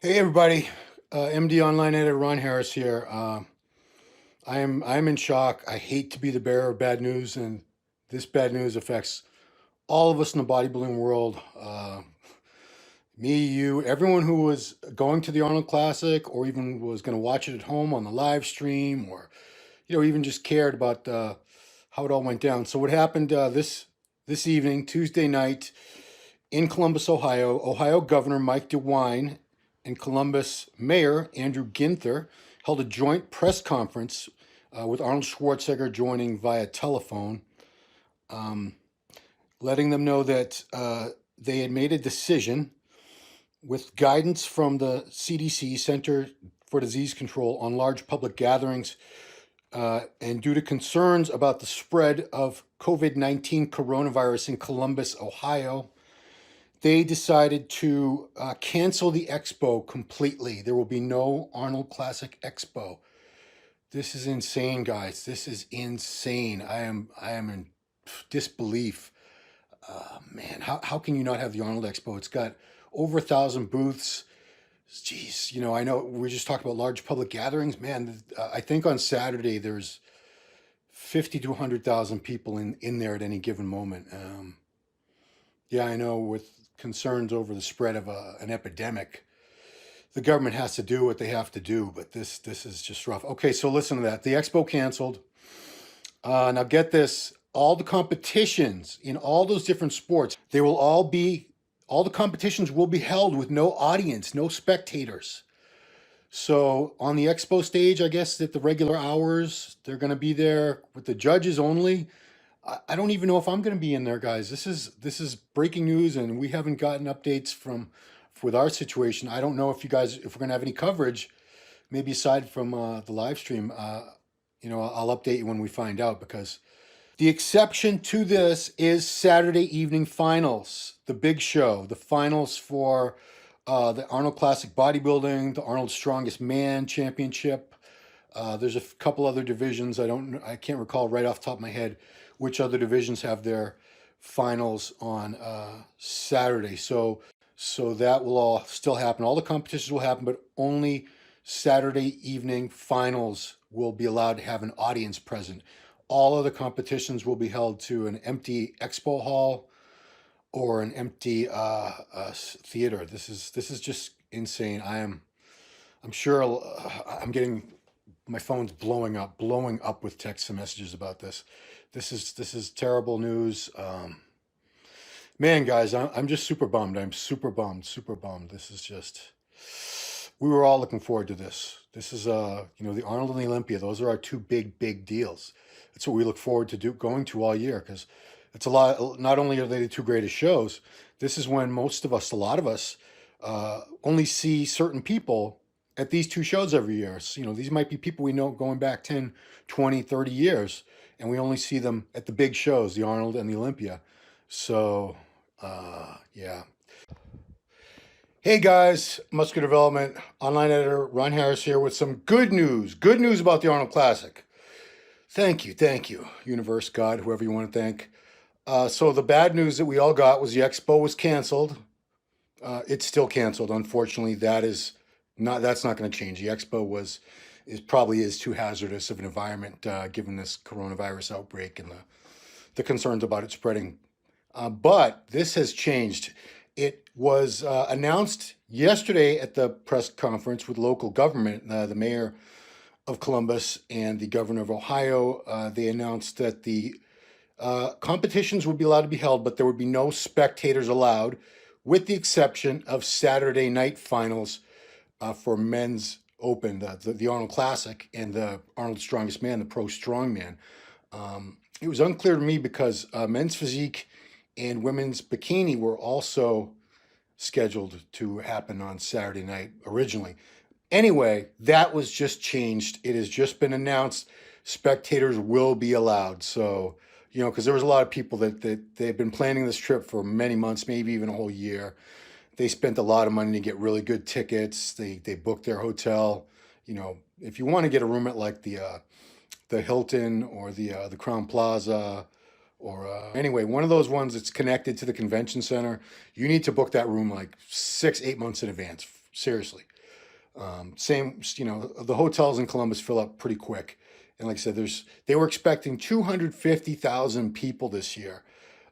Hey everybody, MD Online Editor Ron Harris here. I'm in shock. I hate to be the bearer of bad news, and this bad news affects all of us in the bodybuilding world. Me, you, everyone who was going to the Arnold Classic, or even was going to watch it at home on the live stream, or even just cared about how it all went down. So what happened this evening, Tuesday night, in Columbus, Ohio? Ohio Governor Mike DeWine and Columbus Mayor Andrew Ginther held a joint press conference with Arnold Schwarzenegger joining via telephone, um, letting them know that they had made a decision with guidance from the CDC, Center for Disease Control, on large public gatherings. And due to concerns about the spread of COVID-19 coronavirus in Columbus, Ohio, they decided to cancel the expo completely. There will be no Arnold Classic Expo. This is insane, guys. This is insane. I am in disbelief. Man, how can you not have the Arnold Expo? It's got over 1,000 booths. Jeez, I know we just talked about large public gatherings. Man, I think on Saturday there's 50 to 100,000 people in there at any given moment. Yeah, I know with concerns over the spread of an epidemic, the government has to do what they have to do, but this is just rough. Okay, so listen to that. The expo canceled. Now get this, all the competitions in all those different sports, all the competitions will be held with no audience, no spectators. So on the expo stage, I guess at the regular hours, they're going to be there with the judges only. I don't even know if I'm going to be in there, guys. This is breaking news, and we haven't gotten updates with our situation. I don't know if we're going to have any coverage, maybe aside from the live stream. I'll update you when we find out, because the exception to this is Saturday evening finals, the big show, the finals for the Arnold Classic Bodybuilding, the Arnold Strongest Man Championship. There's a couple other divisions. I can't recall right off the top of my head which other divisions have their finals on Saturday. So that will all still happen. All the competitions will happen, but only Saturday evening finals will be allowed to have an audience present. All other competitions will be held to an empty expo hall or an empty theater. This is just insane. I'm sure I'm getting my phone's blowing up with texts and messages about this. This is terrible news. Man, guys, I'm just super bummed. I'm super bummed. This is just, we were all looking forward to this. This is, the Arnold and the Olympia. Those are our two big deals. That's what we look forward to going to all year, because it's a lot. Not only are they the two greatest shows, this is when a lot of us, only see certain people at these two shows every year. So, these might be people we know going back 10, 20, 30 years, and we only see them at the big shows, the Arnold and the Olympia. So, yeah. Hey guys, Muscular Development Online Editor Ron Harris here with some good news. Good news about the Arnold Classic. Thank you, Universe, God, whoever you want to thank. So the bad news that we all got was the expo was canceled. It's still canceled, unfortunately. That's not going to change. The expo probably is too hazardous of an environment, given this coronavirus outbreak and the concerns about it spreading. But this has changed. It was announced yesterday at the press conference with local government, the mayor of Columbus and the governor of Ohio. They announced that the competitions would be allowed to be held, but there would be no spectators allowed, with the exception of Saturday night finals for men's open, the Arnold Classic, and the Arnold Strongest Man, the Pro Strongman. It was unclear to me because men's physique and women's bikini were also scheduled to happen on Saturday night originally. Anyway, that was just changed. It has just been announced spectators will be allowed. So, because there was a lot of people that they've been planning this trip for many months, maybe even a whole year. They spent a lot of money to get really good tickets. They booked their hotel. If you want to get a room at like the Hilton or the Crown Plaza, or anyway, one of those ones that's connected to the convention center, you need to book that room like 6-8 months in advance. Seriously. Same, the hotels in Columbus fill up pretty quick. And like I said, they were expecting 250,000 people this year.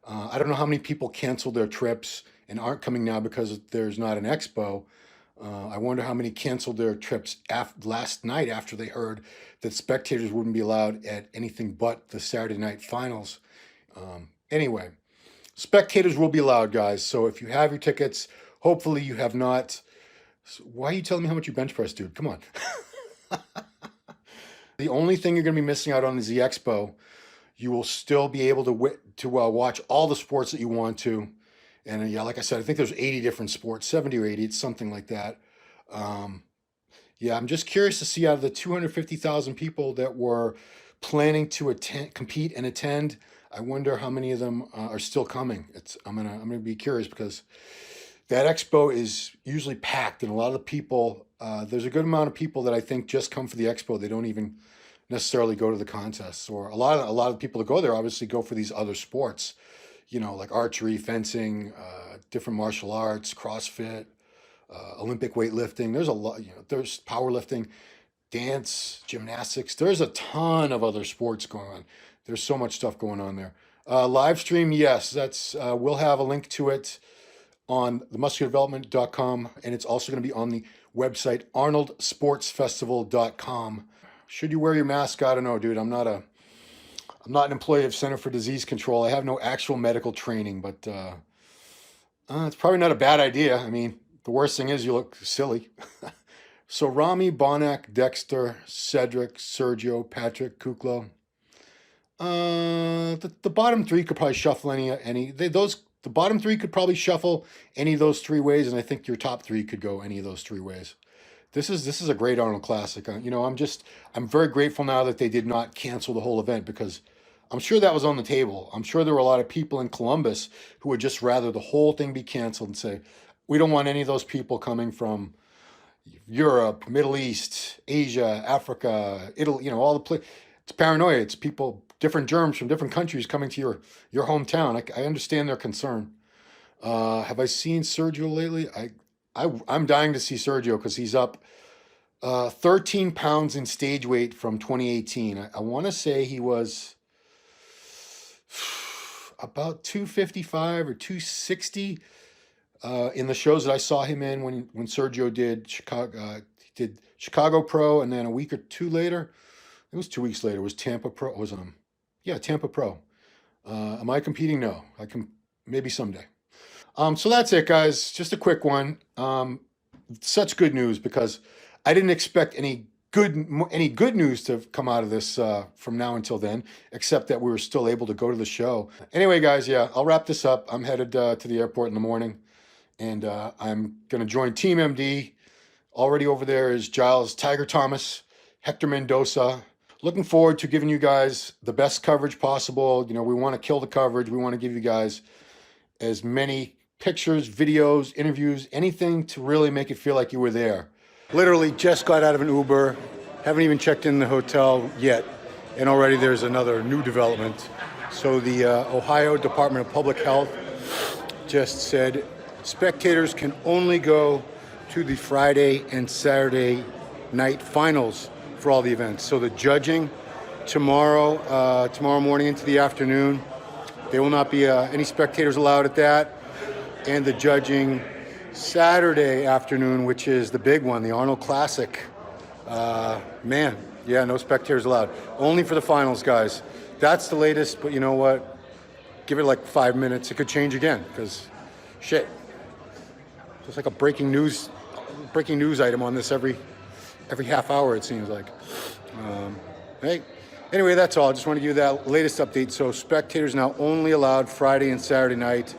I don't know how many people canceled their trips and aren't coming now because there's not an expo. I wonder how many canceled their trips last night after they heard that spectators wouldn't be allowed at anything but the Saturday night finals. Anyway, spectators will be allowed, guys. So if you have your tickets, hopefully you have not. Why are you telling me how much you bench press, dude? Come on. The only thing you're going to be missing out on is the expo. You will still be able to watch all the sports that you want to. And yeah, like I said, I think there's 80 different sports, 70 or 80, it's something like that. Yeah, I'm just curious to see out of the 250,000 people that were planning to compete and attend, I wonder how many of them are still coming. I'm gonna be curious because that expo is usually packed, and a lot of the people, there's a good amount of people that I think just come for the expo. They don't even necessarily go to the contests, or a lot of people that go there obviously go for these other sports, like archery, fencing, different martial arts, CrossFit, Olympic weightlifting. There's a lot, there's powerlifting, dance, gymnastics. There's a ton of other sports going on. There's so much stuff going on there. Live stream, yes, we'll have a link to it on themusculardevelopment.com, and it's also going to be on the website arnoldsportsfestival.com. Should you wear your mask? I don't know, dude. I'm not an employee of Center for Disease Control. I have no actual medical training, but it's probably not a bad idea. I mean, the worst thing is you look silly. So Rami, Bonac, Dexter, Cedric, Sergio, Patrick, Kuklo. The bottom three could probably shuffle the bottom three could probably shuffle any of those three ways, and I think your top three could go any of those three ways. This is a great Arnold Classic. I'm very grateful now that they did not cancel the whole event, because I'm sure that was on the table. I'm sure there were a lot of people in Columbus who would just rather the whole thing be canceled and say, we don't want any of those people coming from Europe, Middle East, Asia, Africa, Italy, all the places. It's paranoia. It's people, different germs from different countries coming to your hometown. I understand their concern. Have I seen Sergio lately? I'm dying to see Sergio because he's up 13 pounds in stage weight from 2018. I want to say he was about 255 or 260 in the shows that I saw him in when Sergio did Chicago Pro, and then a week or two later, it was 2 weeks later, was Tampa Pro. Tampa Pro. Am I competing? No, I can maybe someday. So that's it, guys. Just a quick one. Such good news, because I didn't expect any good news to come out of this from now until then, except that we were still able to go to the show. Anyway, guys, yeah, I'll wrap this up. I'm headed to the airport in the morning, and I'm going to join Team MD. Already over there is Giles Tiger Thomas, Hector Mendoza. Looking forward to giving you guys the best coverage possible. We want to kill the coverage. We want to give you guys as many pictures, videos, interviews, anything to really make it feel like you were there. Literally just got out of an Uber, haven't even checked in the hotel yet, and already there's another new development. So the Ohio Department of Public Health just said spectators can only go to the Friday and Saturday night finals for all the events. So the judging tomorrow morning into the afternoon, there will not be any spectators allowed at that. And the judging Saturday afternoon, which is the big one, the Arnold Classic. No spectators allowed. Only for the finals, guys. That's the latest, but you know what? Give it like 5 minutes. It could change again, because shit. It's like a breaking news item on this every half hour, it seems like. Hey, anyway, that's all. I just want to give you that latest update. So spectators now only allowed Friday and Saturday night.